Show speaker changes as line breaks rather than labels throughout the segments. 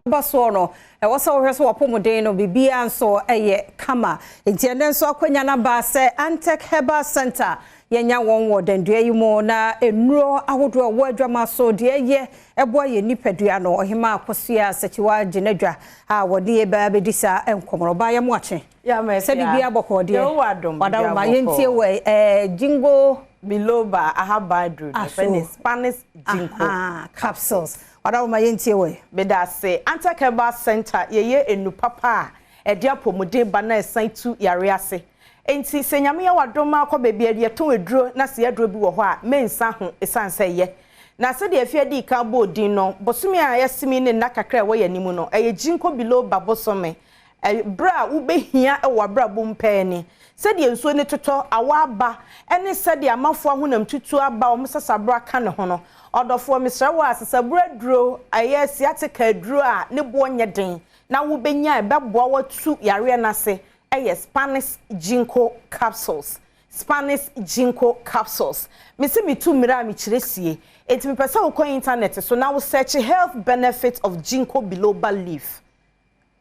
baso no e wo se wo hweso wopomuden no bibia nso eye kama enti ene nso akwanya na ba se ANTEC HERBAL Center yenya won wo dandua yi mo na enuro ahodo wo adwama so de ye ebo ye nipadua no ohima akosua sechiwa ginadwa a wode eba bedisa enkomro ba ya mo ache
ya me
se bibia boko de
yo wadom
wadam ma yentie we jingo
biloba ahaba Spanish jinko
capsules wadam ma yentie we
beda se ANTEC HERBAL Center ye enu papa e de apomuden ba na esan tu yare ase enti senyame ya wadom akọ bebi ade to eduro na se eduro bi wo ho a mensa ho esanse ye na se de afia di ka bodin no bosumi a yasimi ne na kakra wo yanimu no eye jinko biloba bosome bra wo behia e wa bra bompa ni se de nsuo ne toto awaba ene se de amafo ahonam tutu aba o mesasa bra ka ne ho no odofo mesra wo asesa bra duro aye siatika duro a ne bo nye den na wo benya e beboa watu yare na se Spanish Ginkgo capsules. Spanish Ginkgo capsules. Misi mi tu mira mi chiresie. Eti mi pesa uko internet so now search health benefits of Ginkgo biloba leaf.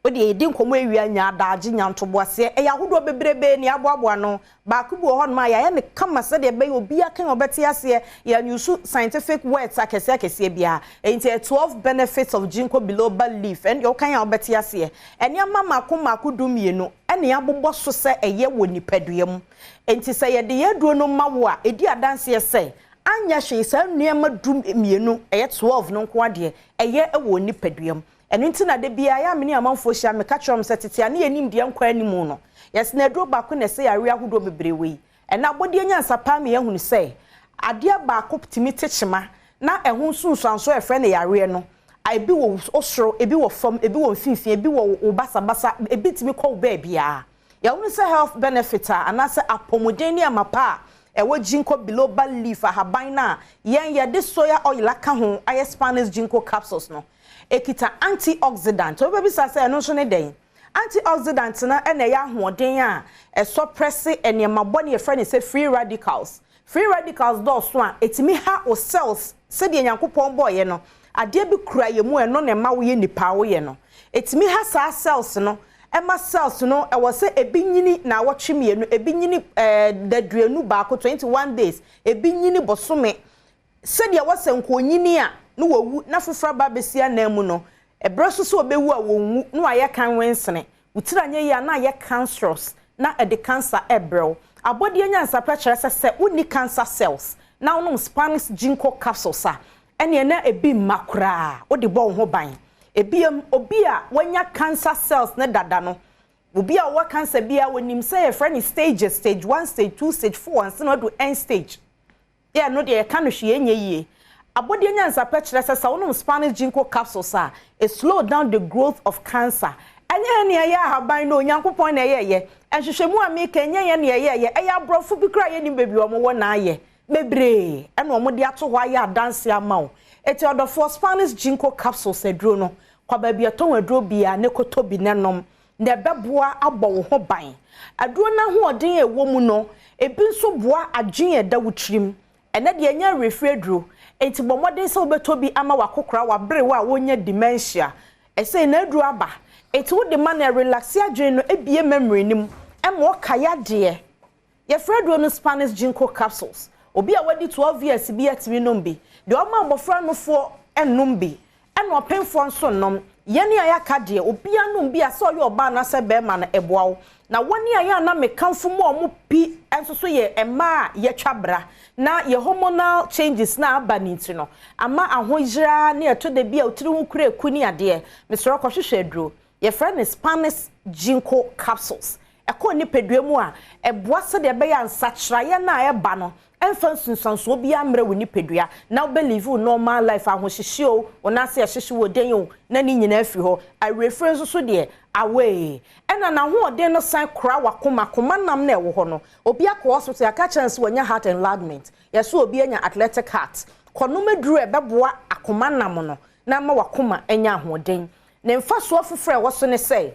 Odi edi nkomo ewia nya adaji nya ntoboase e yahodo bebrebe ni aboabo no ba kubu ho ma ya ne kama se de be obi akan obeti ase ya use scientific words akese bia enti 12 benefits of Ginkgo biloba leaf and you kan ya obeti ase ene mako dumienu ene abobbo so se eye wo nipaduam enti se ye de yeduo no mawo a edi adanse se anya hwe se nnuema dumienu eye 12 no nko ade eye wo nipaduam enu ntina de bia ya meni amanfo hia me ka kyerem setete na yenim de nkwa animu no yes na dro ba ko na se yare ahodo bebrewe ena bodi anya nsapa me yahunu se ade ba ko timi techema na ehun sunsuanso efre na yare no ebi wo osoro ebi wo fam ebi wo mfinfin ebi wo basa ebi timi ko ba bia yahunu se health benefit anase apomuden ni amapa ewo Ginkgo biloba leaf ahaban na yen de soya oil aka ho aye Spanish Ginkgo capsules no ekita antioxidant o bebi sase no so ne den antioxidant na ene ya hoden a suppress enema body e friend say free radicals do so a etimi ha o cells se de yankopon boye no ade bi kura ye mu eno ne ma wo ye nipa wo ye no etimi ha sa cells no ema cells no e wo se ebinyini na wo tweme no ebinyini daduanu ba ko 21 days ebinyini bosome se de wo senko nyini a no wawu na fofra ba besia na mu no ebreso so obewu a wonwu no aye kan wensene utira nye ya na aye cancerous na de cancer ebrew abodi anya nsapa kire se uni cancer cells na no Spanish Ginkgo capsules a ene na ebi makura odi bo ho ban ebiem obi a wanya cancer cells na dada no obi a wa cancer bia wonim say e friend stages stage 1 stage 2 stage 4 and no do end stage yeah no de ka no hwe enye yie abodi anya nsapa kire se wonom Spanish Ginkgo capsules a it slow down the growth of cancer anya ne ya haban no nyankopon na ye ehwehwemu a me kenya ye ne ye eya brofo bi kra ye ni bebi omo wo na aye bebre ena omo de ato ho aye adanse amawo eti odofo Spanish Ginkgo capsules edro no kwa ba bi aton edro bia ne koto bi nenom ne beboa abọ wo ho ban adro na ho odin ewo mu no ebi nso boa adwen eda wutrim ene de anya refredro enti bomodin se obeto bi ama wakokora wabre wa wonya dementia ese na adru aba enti wo de man relax adwen no ebie memory nim emo kaya de ye fredro no Spanish Ginkgo capsules obi a wadi 12 years bi atimi nombi de o ma abofra no fo ennombi eno penfo nso nom yene aya ka de obi anombi a so ye oba na se be ma na eboawo na woni aya na mekanfo mo omo pi enso so ye ema ye twabra na ye hormonal changes na abaniti no ama ahoyira na eto de bia otiri hu kura ekuni ade mesoro kohwehwe aduro ye friend Spanish Ginkgo capsules eko ni peduamu a eboa se de be ya nsachraye na eba no emfa sunsanso obi amre woni pedua na believe normal life ahohyehye ona se yehye wo den o na ni nyina afi ho a reference so de away ena na ho den no san kra wakoma nam na ewo ho no obi akọ hospital aka chance wonya heart enlargement yeso obi anya athletic heart konomeduru ebeboa akoma nam no na ma wakoma enya ahoden na mfa so afufre wo so ne say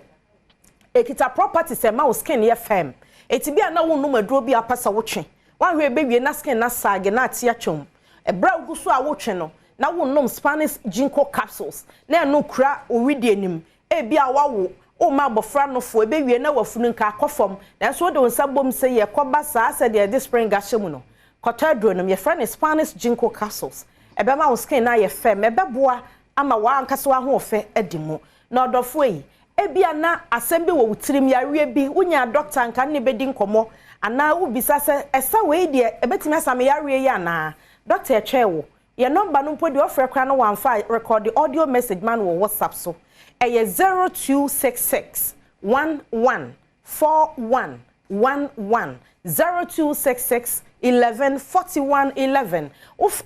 ekita property se ma skin ye fem etibia na wo numaduro bi apasa wo twe wan hwe bewie na skin na sage na atia twom ebra uguso a wo twe no na wonnom Spanish ginkgo capsules na no kura owidi anim bia wawo o ma bofra no fo ebewie na wafunu nka akofom na so de wonsa bom se ye koba saa se de spring ahyemu no kotadro no ye friend Spanish ginkgo capsules ebe ma wo skin na ye fem ebe boa ama wa ankase wa ho ofe edimu na odofo yi ebia na asembe wo wutirim yawe bi unya doctor nka ne bedi nkomo ana wo bisa se esa we de ebetimi asame yawe ya na doctor etwewo ye number no podi ofre kra no wanfa record the audio message man wo WhatsApp so eye 0266 114111 0266 114111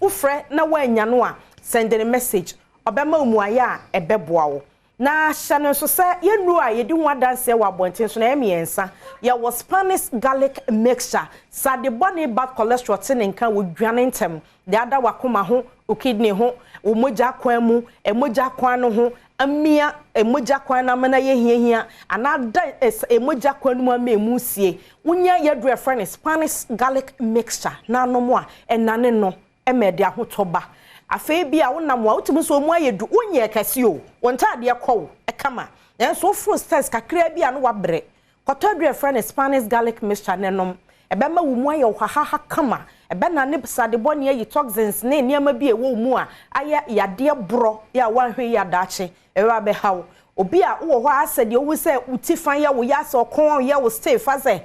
ufre na wanya no a send the message obema umuaya ebeboa wo na shano so say yenu a yedi ho adanse wa bonten so na emiensa ya was Spanish garlic mixture sade body bad cholesterol tin nkan wo dwane ntem de ada wakoma ho o kidney ho o moja kwan mu emoja kwan no ho amia emoja kwan na mana ye hiahia anada emoja kwan mu amemu sie wonya yedre friend Spanish garlic mixture na no mo a enane no emede ahotoba afei bia wonam wa utumi so mu ayedu wonye kase o wonta de ekwo ekama enso fro stars kakra bia no wabre kotodre friend Spanish garlic mixture nenom ebema wo mu aye hahaha kama ebe na ne sade boni ayi toxins ne niam bi ewo mu a aye yade bro ya wanhwe ya dache ewa be hawo obi a wo ho asede owu se utifan ya wo ya se okon ya wo stay fa se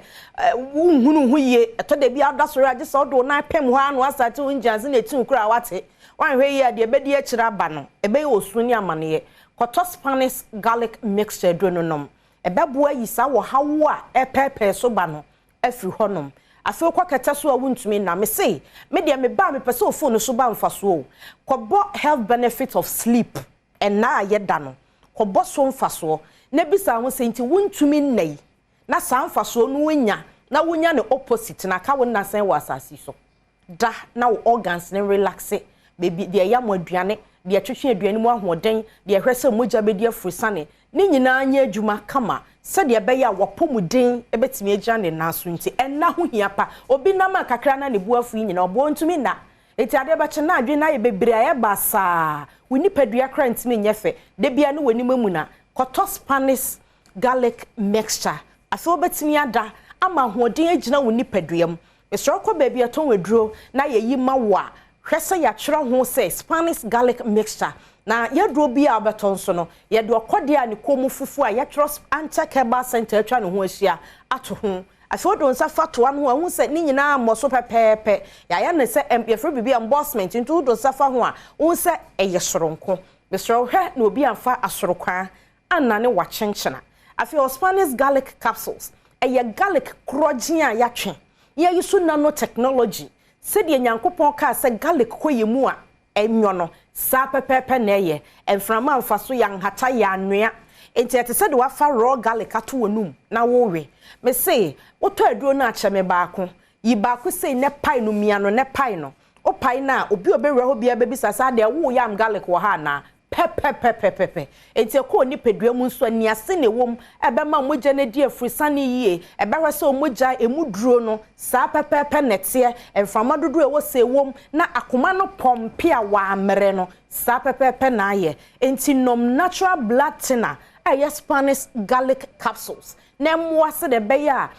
hunhunu huye etode bi adasoro age se odo na pem ho anu asate unjanse na etin kura wate wanhwe ya de ebedi akira aba no ebe osuni amane koto Spanish garlic mixture drononom ebe bo ayi sa wo hawo a epepe so ba no afri honom afi kwa keta so awuntumi na me say me de me ba me pese o phone so ba mfaso o kobo health benefit of sleep na ayeda no kobo so mfaso na bisa ho se nti wuntumi nnai na sa mfaso no wonya na wonya ne opposite na ka wonna sen wa asasi so da na wo organs ne relax baby de ya mo aduane de atwetwe aduane mu ahoden de hwese moja bedi afurusane ni nyina anya adwuma kama sede beya wopomuden ebetimi agya ne naso nti enna ho hiapa obi na ma kakra na ne buafu nyina obo ntumi na eti ade ba che na adwe na ye bebre aye basa woni padua kra ntimi nyefe de bia no woni mamu na koto Spanish garlic mixture aso betimi ada ama hoden agina woni paduam esro ko ba bia ton weduro na ye yi mawa hwese ya kyerɛ ho se Spanish garlic mixture na yedro bi a beton so no yedo kode a ne komu fufu a yetro ANTEC HERBAL Center atwa ne ho ahia ato ho afodo nsa fato an ho a hu se ni nyina moso pepepe ya ne se yefro bibi embossment ntu do safa ho a hu se eye soronko besro hwe na obi amfa asorokwa anane wa chenchena afi Spanish garlic capsules eye garlic krogin a yatwe ye yusu nano technology se de nyankopon ka se garlic koyemu a enyo no sa pepepe na eye enframa mfaso ya nhata ya anwea enti ete se de wa fa raw garlic ato wonum na wowe me say woto aduro na ache me baako yi baako sei ne pai no mia no ne pai no o pai na obi obewre ho bia bebisa sa de wo yam garlic wo ha na pepepepepepe enti ko ni pedua mu nso ani ase ne wom ebe ma moja na di afrisane yie ebe hwese o moja emuduro no sa pepepe nete enframa dodo e wo se wom na akoma no pompe a wa amere no sa pepepe na aye enti nom natural blood thinner Spanish garlic capsules na mwase de beya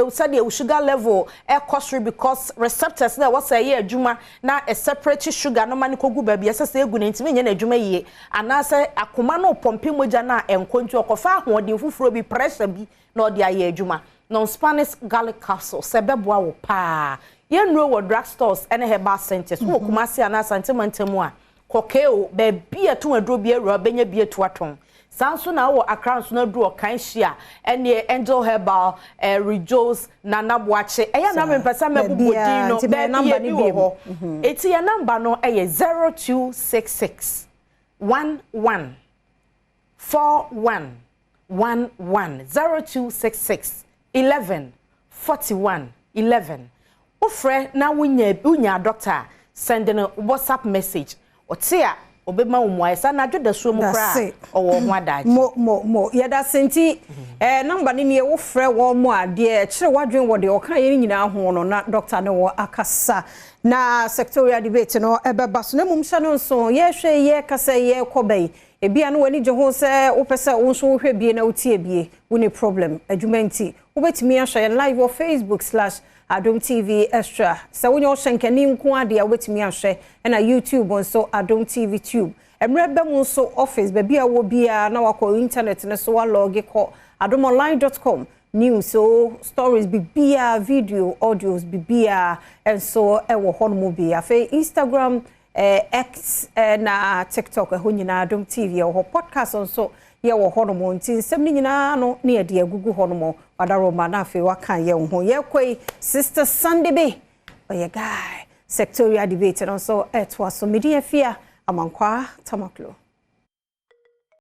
usadi sugar level costly because receptors na wasa ye adwuma na a separate sugar no mani kogu ba bia sese egu na ntime nya na adwuma yie anase akoma no pompe moja na enkontu okofa ahoden fufuro bi pressure bi na odi aye adwuma no Spanish garlic capsules sebeboa wo pa ye nro wo drugstores ene herbal centers wo kumase ana santimantemu a kokeo ba bia to aduro bia ro benya bia to aton sanso na wo akran so na duro kan hia ene Angel Herbal Rejoice na nabwache eya na mempesa mebubodi no be number ni bi ho eti ya number no 0266 11 41 11 0266 11 41 11 ofre na wunya doctor send no WhatsApp message otia obema umuaisa na dweda so mu kra owo ho adaji
mo yeda senti number ni ye wo frɛ wo mo ade kire wadwen wo de o kan ye nyina ho no na doctor ne wo akasa na sectorial debate no ebeba so na mum hye no so ye hwe ye kasa ye kobai ebia no wani je ho sɛ wo pese wo so hwe bie na utie bie wo ne problem adwumenti wo betimi ahwe live on Facebook/Adom TV Extra. So when you're shankani nkwade a wetimi ahwe na YouTube so Adom TV Tube. Emrebe mu so office baby a wo bia na wakọ internet ne so wa log ko adomonline.com news so stories bibia video audios bibia and so e wo hon mo bia fe Instagram X na TikTok ho nyina Adom TV ho podcast so ye wo hono mo nti nsem ni nyina no na ye de agugu hono mo wadaroma na afi waka ye ho ye kwai Sister Sunday be oye guy sectorial debate no so etwa so media fia amankwa tamaklo